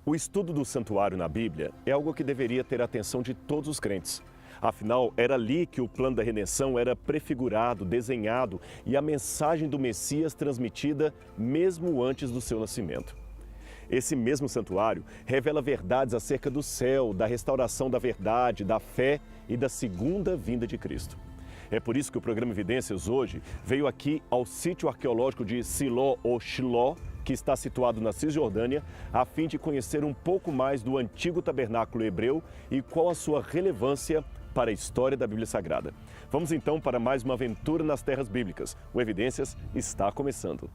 O estudo do santuário na Bíblia é algo que deveria ter a atenção de todos os crentes. Afinal, era ali que o plano da redenção era prefigurado, desenhado e a mensagem do Messias transmitida mesmo antes do seu nascimento. Esse mesmo santuário revela verdades acerca do céu, da restauração da verdade, da fé e da segunda vinda de Cristo. É por isso que o programa Evidências hoje veio aqui ao sítio arqueológico de Siló ou Shiló, que está situado na Cisjordânia, a fim de conhecer um pouco mais do antigo tabernáculo hebreu e qual a sua relevância para a história da Bíblia Sagrada. Vamos então para mais uma aventura nas terras bíblicas. O Evidências está começando.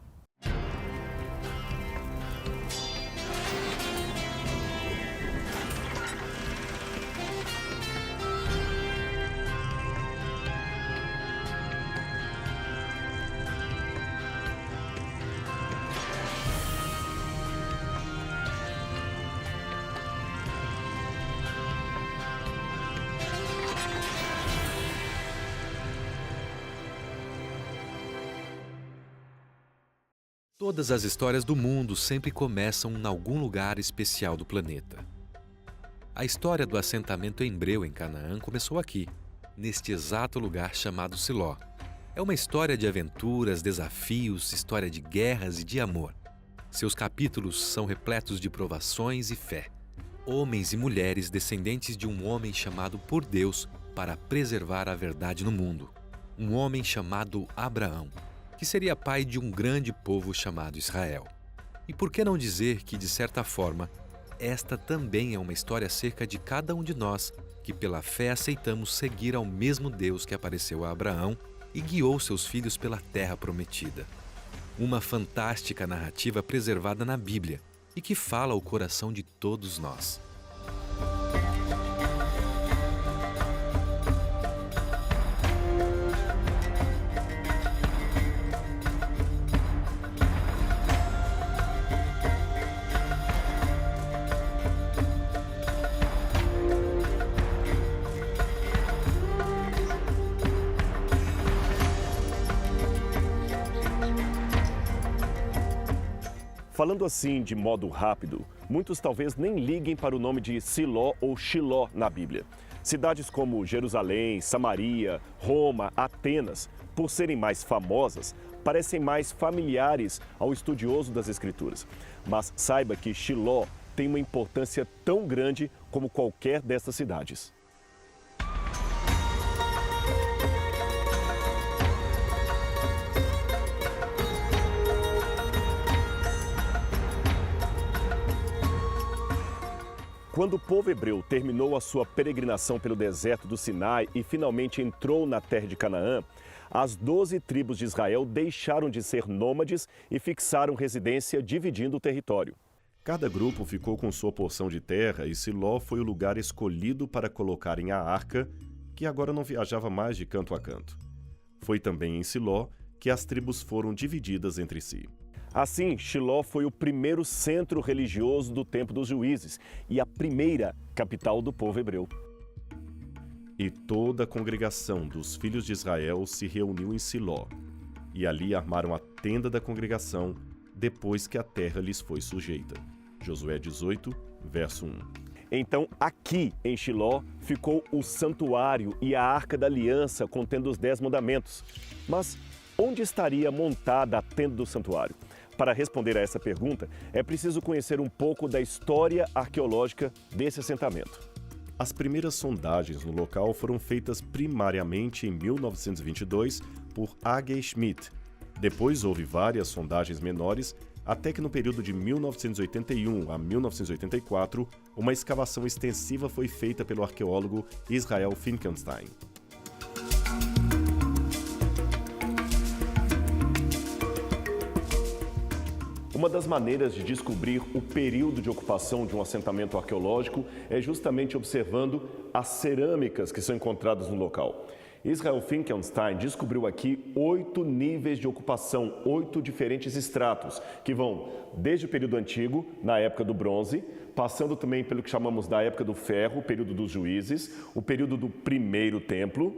Todas as histórias do mundo sempre começam em algum lugar especial do planeta. A história do assentamento hebreu em Canaã começou aqui, neste exato lugar chamado Siló. É uma história de aventuras, desafios, história de guerras e de amor. Seus capítulos são repletos de provações e fé. Homens e mulheres descendentes de um homem chamado por Deus para preservar a verdade no mundo. Um homem chamado Abraão, que seria pai de um grande povo chamado Israel. E por que não dizer que, de certa forma, esta também é uma história acerca de cada um de nós que pela fé aceitamos seguir ao mesmo Deus que apareceu a Abraão e guiou seus filhos pela terra prometida. Uma fantástica narrativa preservada na Bíblia e que fala ao coração de todos nós. Falando assim de modo rápido, muitos talvez nem liguem para o nome de Siló ou Shiló na Bíblia. Cidades como Jerusalém, Samaria, Roma, Atenas, por serem mais famosas, parecem mais familiares ao estudioso das Escrituras. Mas saiba que Shiló tem uma importância tão grande como qualquer dessas cidades. Quando o povo hebreu terminou a sua peregrinação pelo deserto do Sinai e finalmente entrou na terra de Canaã, as 12 tribos de Israel deixaram de ser nômades e fixaram residência dividindo o território. Cada grupo ficou com sua porção de terra e Siló foi o lugar escolhido para colocarem a arca, que agora não viajava mais de canto a canto. Foi também em Siló que as tribos foram divididas entre si. Assim, Shiló foi o primeiro centro religioso do tempo dos juízes e a primeira capital do povo hebreu. E toda a congregação dos filhos de Israel se reuniu em Siló, e ali armaram a tenda da congregação depois que a terra lhes foi sujeita. Josué 18, verso 1. Então, aqui em Shiló ficou o santuário e a arca da aliança contendo os 10 mandamentos. Mas onde estaria montada a tenda do santuário? Para responder a essa pergunta, é preciso conhecer um pouco da história arqueológica desse assentamento. As primeiras sondagens no local foram feitas primariamente em 1922 por A.G. Schmidt. Depois houve várias sondagens menores, até que no período de 1981 a 1984, uma escavação extensiva foi feita pelo arqueólogo Israel Finkelstein. Uma das maneiras de descobrir o período de ocupação de um assentamento arqueológico é justamente observando as cerâmicas que são encontradas no local. Israel Finkelstein descobriu aqui 8 níveis de ocupação, 8 diferentes estratos, que vão desde o período antigo, na época do bronze, passando também pelo que chamamos da época do ferro, o período dos juízes, o período do primeiro templo,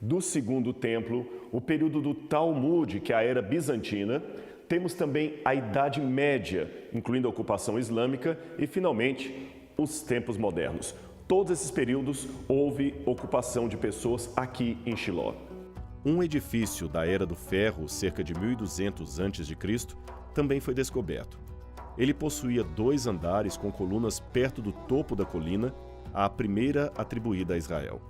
do segundo templo, o período do Talmud, que é a era bizantina, Temos também a Idade Média, incluindo a ocupação islâmica e, finalmente, os tempos modernos. Todos esses períodos houve ocupação de pessoas aqui em Shiló. Um edifício da Era do Ferro, cerca de 1200 a.C., também foi descoberto. Ele possuía 2 andares com colunas perto do topo da colina, a primeira atribuída a Israel.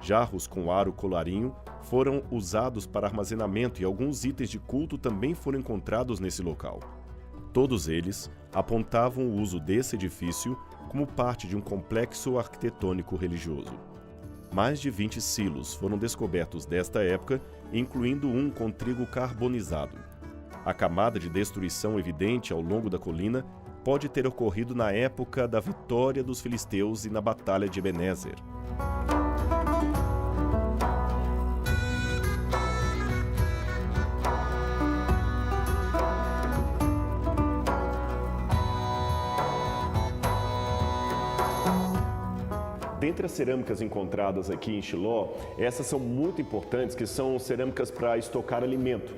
Jarros com aro colarinho foram usados para armazenamento e alguns itens de culto também foram encontrados nesse local. Todos eles apontavam o uso desse edifício como parte de um complexo arquitetônico religioso. Mais de 20 silos foram descobertos desta época, incluindo um com trigo carbonizado. A camada de destruição evidente ao longo da colina pode ter ocorrido na época da vitória dos filisteus e na Batalha de Ebenezer. Dentre as cerâmicas encontradas aqui em Shiló, essas são muito importantes, que são cerâmicas para estocar alimento.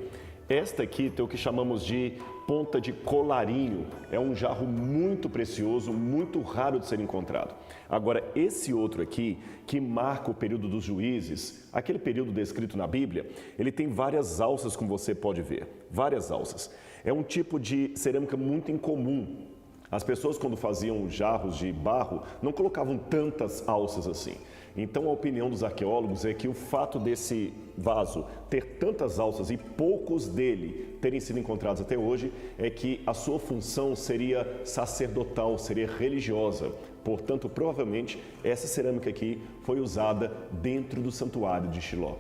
Esta aqui tem o que chamamos de ponta de colarinho. É um jarro muito precioso, muito raro de ser encontrado. Agora, esse outro aqui, que marca o período dos juízes, aquele período descrito na Bíblia, ele tem várias alças, como você pode ver. Várias alças. É um tipo de cerâmica muito incomum. As pessoas, quando faziam jarros de barro, não colocavam tantas alças assim. Então, a opinião dos arqueólogos é que o fato desse vaso ter tantas alças e poucos dele terem sido encontrados até hoje é que a sua função seria sacerdotal, seria religiosa. Portanto, provavelmente, essa cerâmica aqui foi usada dentro do santuário de Shiló.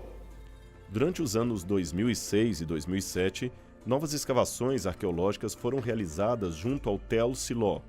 Durante os anos 2006 e 2007, novas escavações arqueológicas foram realizadas junto ao Tel Siló.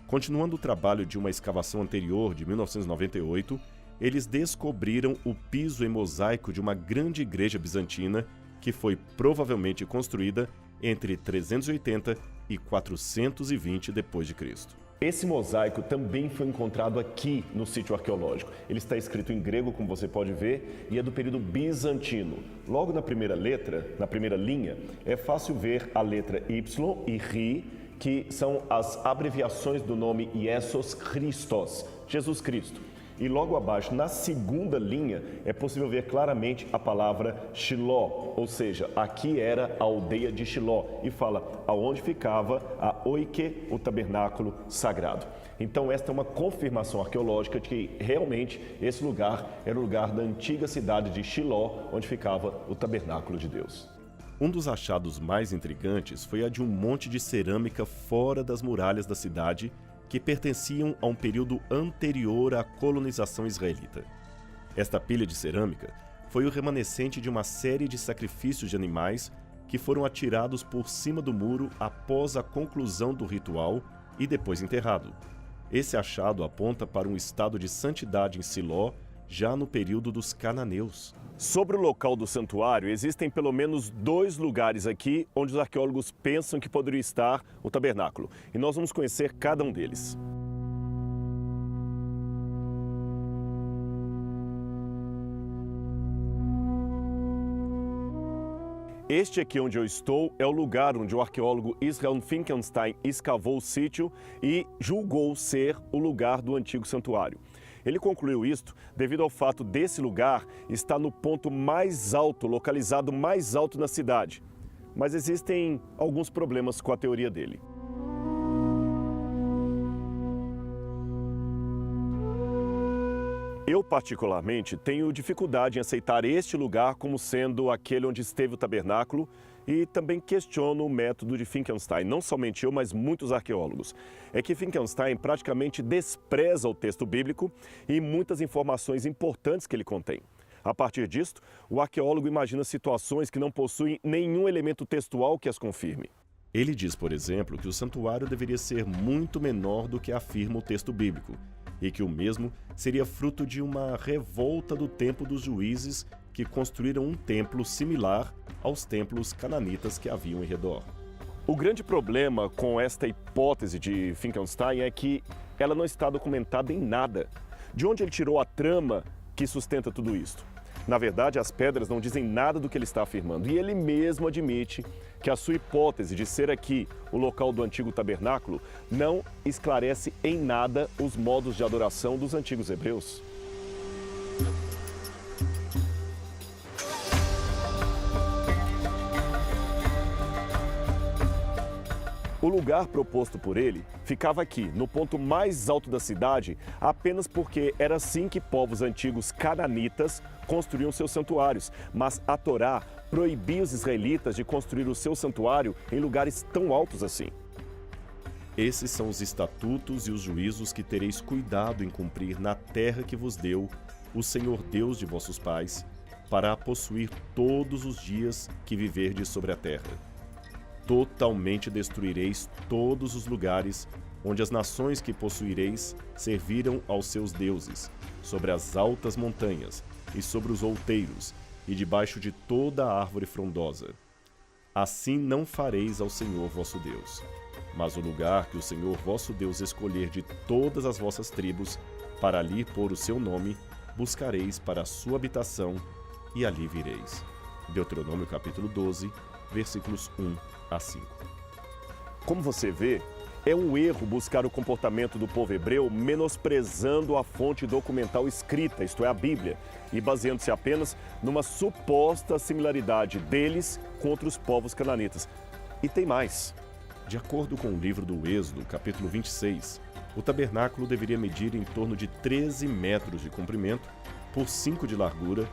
Continuando o trabalho de uma escavação anterior, de 1998, eles descobriram o piso em mosaico de uma grande igreja bizantina que foi provavelmente construída entre 380 e 420 d.C. Esse mosaico também foi encontrado aqui no sítio arqueológico. Ele está escrito em grego, como você pode ver, e é do período bizantino. Logo na primeira letra, na primeira linha, é fácil ver a letra Y e Ri, que são as abreviações do nome Iesos Christos, Jesus Cristo. E logo abaixo, na segunda linha, é possível ver claramente a palavra Shiló, ou seja, aqui era a aldeia de Shiló, e fala aonde ficava a Oike, o tabernáculo sagrado. Então esta é uma confirmação arqueológica de que realmente esse lugar era o lugar da antiga cidade de Shiló, onde ficava o tabernáculo de Deus. Um dos achados mais intrigantes foi a de um monte de cerâmica fora das muralhas da cidade, que pertenciam a um período anterior à colonização israelita. Esta pilha de cerâmica foi o remanescente de uma série de sacrifícios de animais que foram atirados por cima do muro após a conclusão do ritual e depois enterrado. Esse achado aponta para um estado de santidade em Siló, já no período dos cananeus. Sobre o local do santuário, existem pelo menos 2 lugares aqui onde os arqueólogos pensam que poderia estar o tabernáculo. E nós vamos conhecer cada um deles. Este aqui onde eu estou é o lugar onde o arqueólogo Israel Finkelstein escavou o sítio e julgou ser o lugar do antigo santuário. Ele concluiu isto devido ao fato desse lugar estar no ponto mais alto, localizado mais alto na cidade. Mas existem alguns problemas com a teoria dele. Eu, particularmente, tenho dificuldade em aceitar este lugar como sendo aquele onde esteve o tabernáculo e também questiono o método de Finkelstein, não somente eu, mas muitos arqueólogos. É que Finkelstein praticamente despreza o texto bíblico e muitas informações importantes que ele contém. A partir disto, o arqueólogo imagina situações que não possuem nenhum elemento textual que as confirme. Ele diz, por exemplo, que o santuário deveria ser muito menor do que afirma o texto bíblico, e que o mesmo seria fruto de uma revolta do tempo dos juízes que construíram um templo similar aos templos cananitas que haviam em redor. O grande problema com esta hipótese de Finkelstein é que ela não está documentada em nada. De onde ele tirou a trama que sustenta tudo isto? Na verdade, as pedras não dizem nada do que ele está afirmando. E ele mesmo admite que a sua hipótese de ser aqui o local do antigo tabernáculo não esclarece em nada os modos de adoração dos antigos hebreus. O lugar proposto por ele ficava aqui, no ponto mais alto da cidade, apenas porque era assim que povos antigos cananitas construíam seus santuários. Mas a Torá proibia os israelitas de construir o seu santuário em lugares tão altos assim. Esses são os estatutos e os juízos que tereis cuidado em cumprir na terra que vos deu o Senhor Deus de vossos pais, para a possuir todos os dias que viverdes sobre a terra. Totalmente destruireis todos os lugares onde as nações que possuireis serviram aos seus deuses, sobre as altas montanhas e sobre os outeiros, e debaixo de toda a árvore frondosa. Assim não fareis ao Senhor vosso Deus. Mas o lugar que o Senhor vosso Deus escolher de todas as vossas tribos, para ali pôr o seu nome, buscareis para a sua habitação, e ali vireis. Deuteronômio capítulo 12, versículos 1 a 5. Como você vê, é um erro buscar o comportamento do povo hebreu menosprezando a fonte documental escrita, isto é, a Bíblia, e baseando-se apenas numa suposta similaridade deles com outros povos cananitas. E tem mais. De acordo com o livro do Êxodo, capítulo 26, o tabernáculo deveria medir em torno de 13 metros de comprimento por 5 de largura,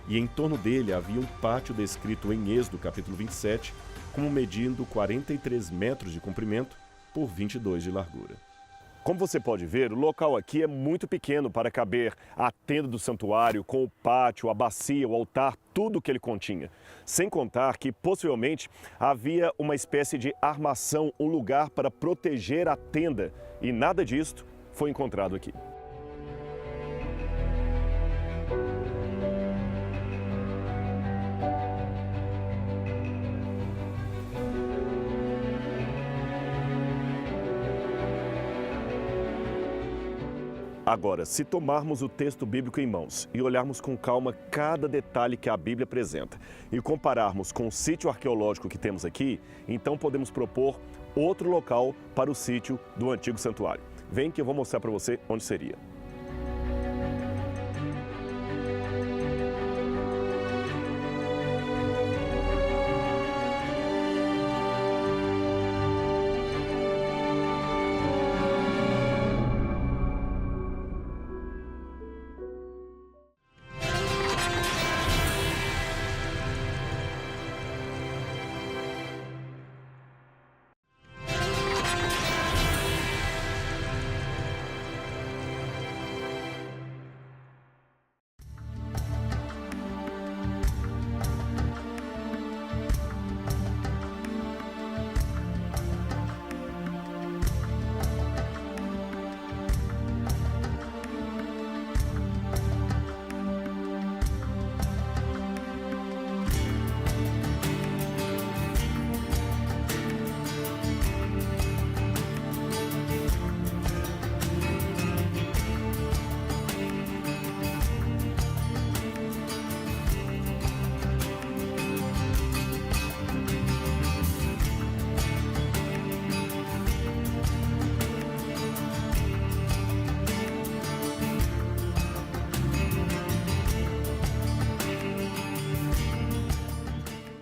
e em torno dele havia um pátio descrito em Êxodo, capítulo 27, como medindo 43 metros de comprimento por 22 de largura. Como você pode ver, o local aqui é muito pequeno para caber a tenda do santuário, com o pátio, a bacia, o altar, tudo o que ele continha. Sem contar que, possivelmente, havia uma espécie de armação, um lugar para proteger a tenda, e nada disto foi encontrado aqui. Agora, se tomarmos o texto bíblico em mãos e olharmos com calma cada detalhe que a Bíblia apresenta e compararmos com o sítio arqueológico que temos aqui, então podemos propor outro local para o sítio do antigo santuário. Vem que eu vou mostrar para você onde seria.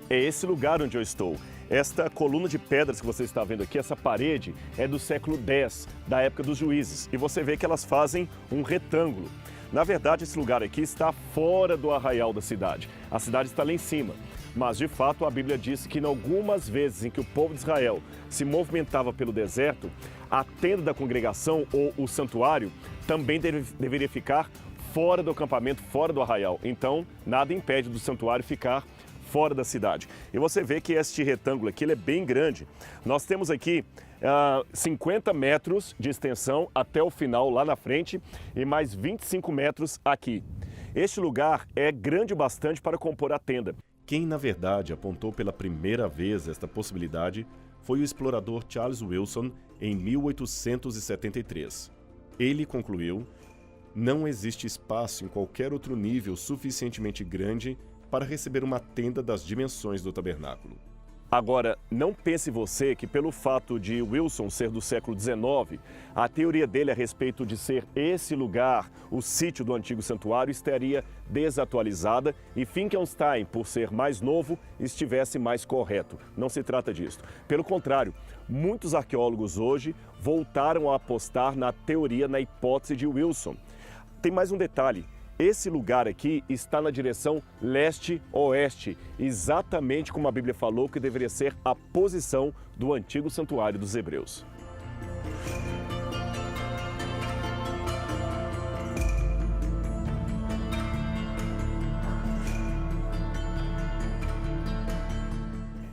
É esse lugar onde eu estou. Esta coluna de pedras que você está vendo aqui, essa parede, é do século X, da época dos juízes. E você vê que elas fazem um retângulo. Na verdade, esse lugar aqui está fora do arraial da cidade. A cidade está lá em cima. Mas, de fato, a Bíblia diz que em algumas vezes em que o povo de Israel se movimentava pelo deserto, a tenda da congregação ou o santuário também deveria ficar fora do acampamento, fora do arraial. Então, nada impede do santuário ficar fora da cidade. E você vê que este retângulo aqui ele é bem grande. Nós temos aqui 50 metros de extensão até o final lá na frente e mais 25 metros aqui. Este lugar é grande bastante para compor a tenda. Quem, na verdade, apontou pela primeira vez esta possibilidade foi o explorador Charles Wilson em 1873. Ele concluiu Não existe espaço em qualquer outro nível suficientemente grande para receber uma tenda das dimensões do tabernáculo. Agora, não pense você que pelo fato de Wilson ser do século XIX, a teoria dele a respeito de ser esse lugar, o sítio do antigo santuário, estaria desatualizada e Finkelstein, por ser mais novo, estivesse mais correto. Não se trata disso. Pelo contrário, muitos arqueólogos hoje voltaram a apostar na teoria, na hipótese de Wilson. Tem mais um detalhe. Esse lugar aqui está na direção leste-oeste, exatamente como a Bíblia falou que deveria ser a posição do antigo santuário dos hebreus.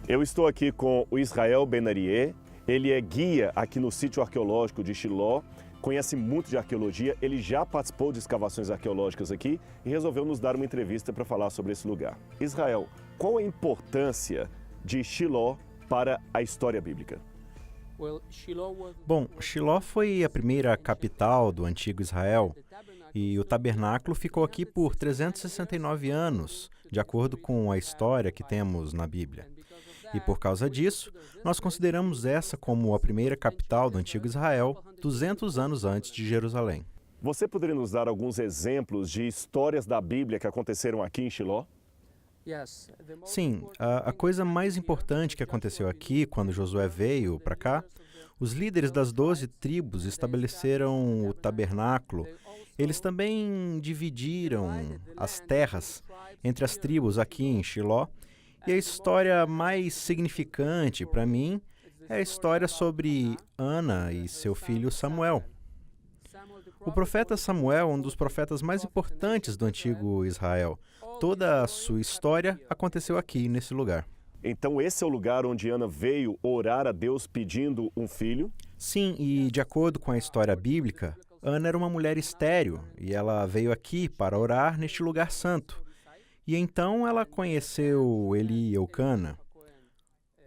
Eu estou aqui com o Israel Ben-Arieh, ele é guia aqui no sítio arqueológico de Shiló, conhece muito de arqueologia, ele já participou de escavações arqueológicas aqui e resolveu nos dar uma entrevista para falar sobre esse lugar. Israel, qual a importância de Shiló para a história bíblica? Bom, Shiló foi a primeira capital do antigo Israel e o tabernáculo ficou aqui por 369 anos, de acordo com a história que temos na Bíblia. E por causa disso, nós consideramos essa como a primeira capital do antigo Israel, 200 anos antes de Jerusalém. Você poderia nos dar alguns exemplos de histórias da Bíblia que aconteceram aqui em Shiló? Sim, a coisa mais importante que aconteceu aqui, quando Josué veio para cá, os líderes das 12 tribos estabeleceram o tabernáculo. Eles também dividiram as terras entre as tribos aqui em Shiló. E a história mais significante para mim é a história sobre Ana e seu filho Samuel. O profeta Samuel é um dos profetas mais importantes do antigo Israel. Toda a sua história aconteceu aqui, nesse lugar. Então esse é o lugar onde Ana veio orar a Deus pedindo um filho? Sim, e de acordo com a história bíblica, Ana era uma mulher estéril e ela veio aqui para orar neste lugar santo. E então ela conheceu Eli e Eucana,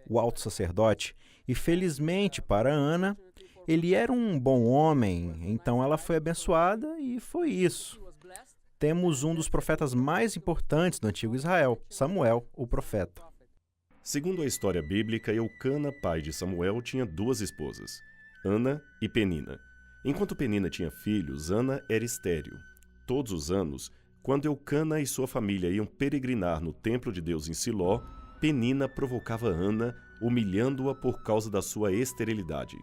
o alto sacerdote, e felizmente para Ana, ele era um bom homem, então ela foi abençoada e foi isso. Temos um dos profetas mais importantes do antigo Israel, Samuel, o profeta. Segundo a história bíblica, Eucana, pai de Samuel, tinha 2 esposas, Ana e Penina. Enquanto Penina tinha filhos, Ana era estéril. Todos os anos, quando Eucana e sua família iam peregrinar no templo de Deus em Siló, Penina provocava Ana, humilhando-a por causa da sua esterilidade.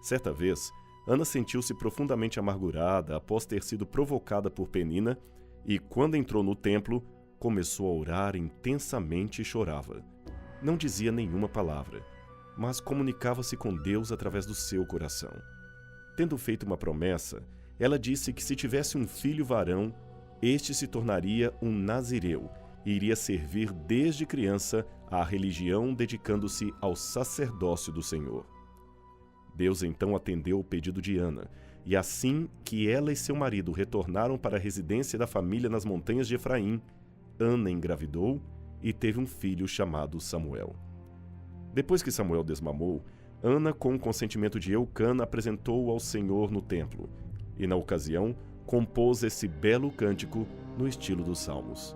Certa vez, Ana sentiu-se profundamente amargurada após ter sido provocada por Penina e, quando entrou no templo, começou a orar intensamente e chorava. Não dizia nenhuma palavra, mas comunicava-se com Deus através do seu coração. Tendo feito uma promessa, ela disse que se tivesse um filho varão, este se tornaria um nazireu e iria servir desde criança à religião, dedicando-se ao sacerdócio do Senhor. Deus então atendeu o pedido de Ana, e assim que ela e seu marido retornaram para a residência da família nas montanhas de Efraim, Ana engravidou e teve um filho chamado Samuel. Depois que Samuel desmamou, Ana, com o consentimento de Eucana, apresentou-o ao Senhor no templo, e na ocasião compôs esse belo cântico no estilo dos Salmos.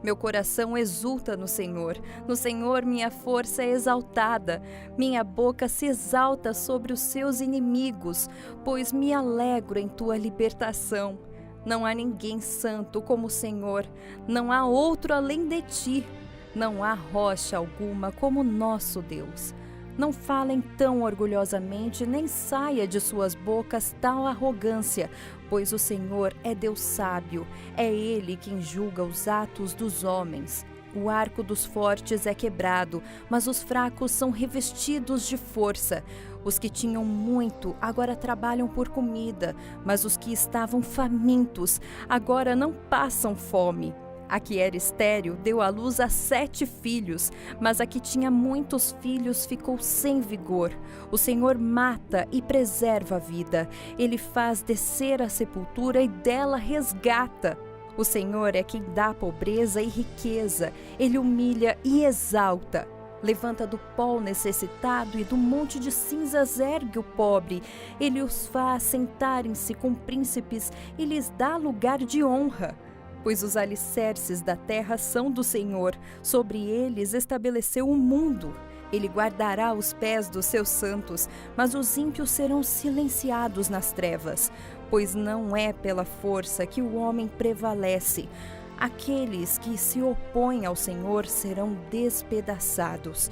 Meu coração exulta no Senhor minha força é exaltada. Minha boca se exalta sobre os seus inimigos, pois me alegro em tua libertação. Não há ninguém santo como o Senhor, não há outro além de ti. Não há rocha alguma como nosso Deus. Não falem tão orgulhosamente, nem saia de suas bocas tal arrogância, pois o Senhor é Deus sábio, é Ele quem julga os atos dos homens. O arco dos fortes é quebrado, mas os fracos são revestidos de força. Os que tinham muito agora trabalham por comida, mas os que estavam famintos agora não passam fome. A que era estéril deu à luz a 7 filhos, mas a que tinha muitos filhos ficou sem vigor. O Senhor mata e preserva a vida. Ele faz descer a sepultura e dela resgata. O Senhor é quem dá pobreza e riqueza. Ele humilha e exalta. Levanta do pó o necessitado e do monte de cinzas ergue o pobre. Ele os faz sentarem-se com príncipes e lhes dá lugar de honra. Pois os alicerces da terra são do Senhor, sobre eles estabeleceu o mundo. Ele guardará os pés dos seus santos, mas os ímpios serão silenciados nas trevas. Pois não é pela força que o homem prevalece. Aqueles que se opõem ao Senhor serão despedaçados.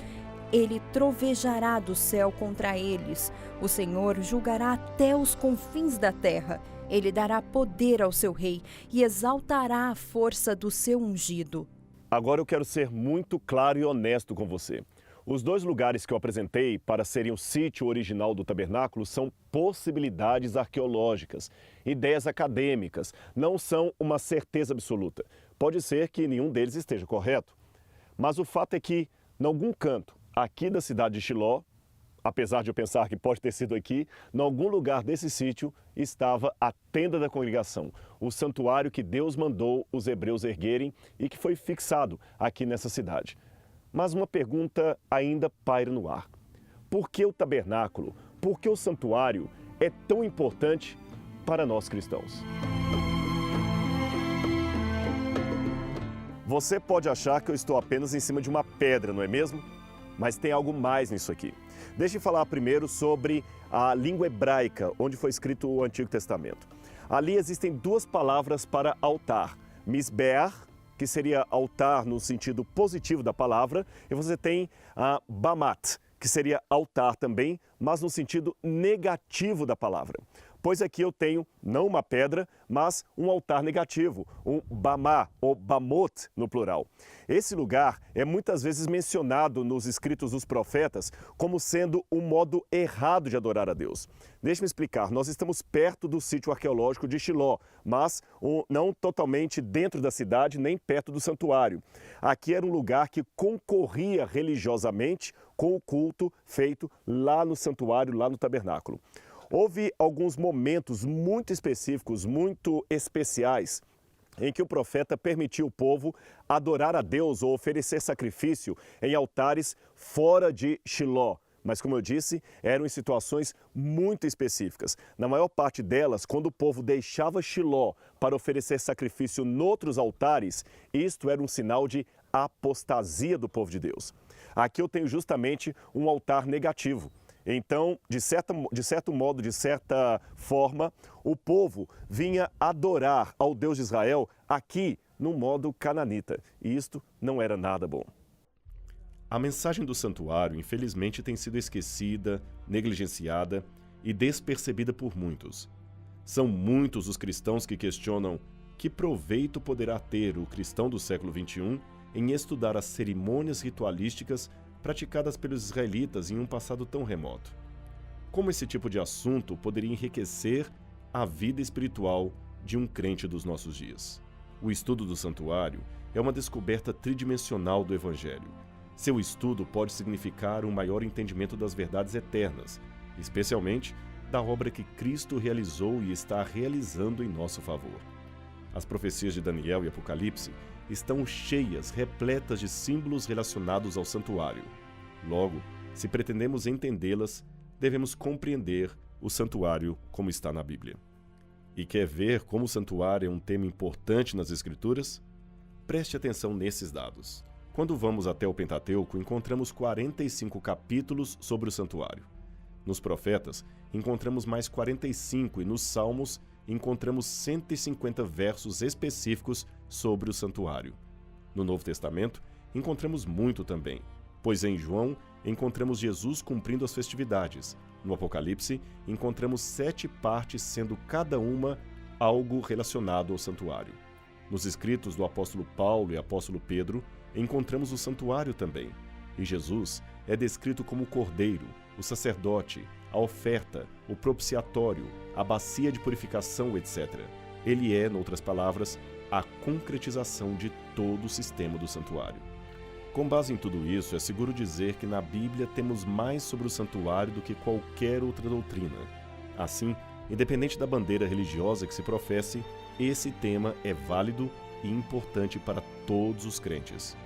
Ele trovejará do céu contra eles. O Senhor julgará até os confins da terra. Ele dará poder ao seu rei e exaltará a força do seu ungido. Agora eu quero ser muito claro e honesto com você. Os dois lugares que eu apresentei para serem o sítio original do tabernáculo são possibilidades arqueológicas, ideias acadêmicas, não são uma certeza absoluta. Pode ser que nenhum deles esteja correto. Mas o fato é que, em algum canto aqui da cidade de Shiló, apesar de eu pensar que pode ter sido aqui, em algum lugar desse sítio estava a tenda da congregação, o santuário que Deus mandou os hebreus erguerem e que foi fixado aqui nessa cidade. Mas uma pergunta ainda paira no ar. Por que o tabernáculo, por que o santuário é tão importante para nós cristãos? Você pode achar que eu estou apenas em cima de uma pedra, não é mesmo? Mas tem algo mais nisso aqui. Deixe eu falar primeiro sobre a língua hebraica, onde foi escrito o Antigo Testamento. Ali existem duas palavras para altar, misbeach, que seria altar no sentido positivo da palavra, e você tem a bamat, que seria altar também, mas no sentido negativo da palavra. Pois aqui eu tenho não uma pedra, mas um altar negativo, um bamá ou bamot no plural. Esse lugar é muitas vezes mencionado nos escritos dos profetas como sendo um modo errado de adorar a Deus. Deixe-me explicar, nós estamos perto do sítio arqueológico de Shiló, mas não totalmente dentro da cidade nem perto do santuário. Aqui era um lugar que concorria religiosamente com o culto feito lá no santuário, lá no tabernáculo. Houve alguns momentos muito específicos, muito especiais, em que o profeta permitiu o povo adorar a Deus ou oferecer sacrifício em altares fora de Shiló. Mas, como eu disse, eram em situações muito específicas. Na maior parte delas, quando o povo deixava Shiló para oferecer sacrifício noutros altares, isto era um sinal de apostasia do povo de Deus. Aqui eu tenho justamente um altar negativo. Então, de certo modo, de certa forma, o povo vinha adorar ao Deus de Israel aqui no modo cananita. E isto não era nada bom. A mensagem do santuário, infelizmente, tem sido esquecida, negligenciada e despercebida por muitos. São muitos os cristãos que questionam que proveito poderá ter o cristão do século XXI em estudar as cerimônias ritualísticas praticadas pelos israelitas em um passado tão remoto. Como esse tipo de assunto poderia enriquecer a vida espiritual de um crente dos nossos dias? O estudo do santuário é uma descoberta tridimensional do Evangelho. Seu estudo pode significar um maior entendimento das verdades eternas, especialmente da obra que Cristo realizou e está realizando em nosso favor. As profecias de Daniel e Apocalipse estão cheias, repletas de símbolos relacionados ao santuário. Logo, se pretendemos entendê-las, devemos compreender o santuário como está na Bíblia. E quer ver como o santuário é um tema importante nas Escrituras? Preste atenção nesses dados. Quando vamos até o Pentateuco, encontramos 45 capítulos sobre o santuário. Nos Profetas, encontramos mais 45 e nos Salmos, encontramos 150 versos específicos sobre o santuário. No Novo Testamento, encontramos muito também, pois em João encontramos Jesus cumprindo as festividades. No Apocalipse, encontramos 7 partes, sendo cada uma algo relacionado ao santuário. Nos escritos do apóstolo Paulo e apóstolo Pedro, encontramos o santuário também. E Jesus é descrito como o cordeiro, o sacerdote, a oferta, o propiciatório, a bacia de purificação, etc. Ele é, em outras palavras, a concretização de todo o sistema do santuário. Com base em tudo isso, é seguro dizer que na Bíblia temos mais sobre o santuário do que qualquer outra doutrina. Assim, independente da bandeira religiosa que se professe, esse tema é válido e importante para todos os crentes.